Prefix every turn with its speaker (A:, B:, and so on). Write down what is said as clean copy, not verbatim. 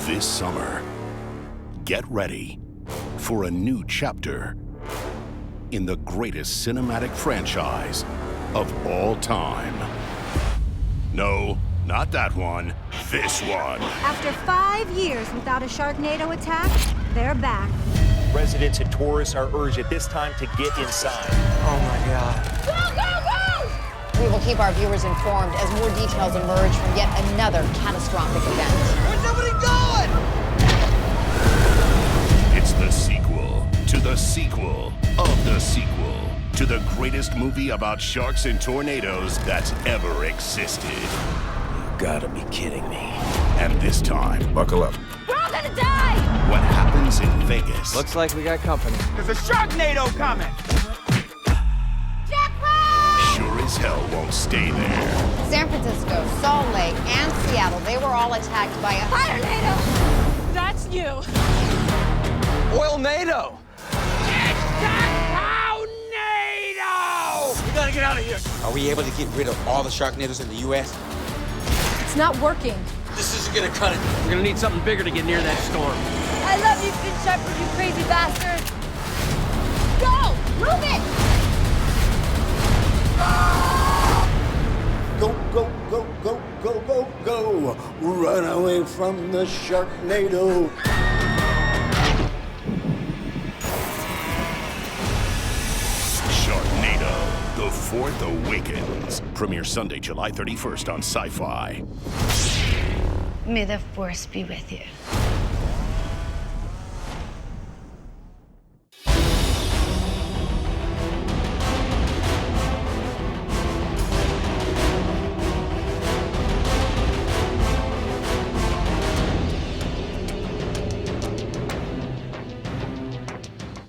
A: This summer, get ready for a new chapter in the greatest cinematic franchise of all time. No, not that one. This one.
B: After 5 years without a Sharknado attack, they're back.
C: Residents and tourists are urged at this time to get inside.
D: Oh my God.
E: Go, go, go! We will keep our viewers informed as more details emerge from yet another catastrophic event.
D: Where's somebody going?
A: It's the sequel to the sequel of the sequel to the greatest movie about sharks and tornadoes that's ever existed.
D: You gotta be kidding me.
A: And this time,
F: Buckle up.
E: We're all gonna die!
A: what happens in Vegas
G: Looks like we got company.
D: There's a Sharknado coming!
A: sure as hell won't stay there.
E: San Francisco, Salt Lake, and Seattle, they were all attacked by a tornado.
H: That's you.
D: Oil NATO!
H: We gotta get out of here.
I: Are we able to get rid of all the Sharknadoes in the U.S.?
B: It's not working.
D: This isn't gonna cut it.
H: We're gonna need something bigger to get near that storm.
B: I love you, Good Shepherd, you crazy bastard.
E: Go! Move it!
F: Go, go, go, go, go, go, go. Run away from the Sharknado.
A: Sharknado, The Fourth Awakens. Premiere Sunday, July 31st on Sci-Fi.
B: May the force be with you.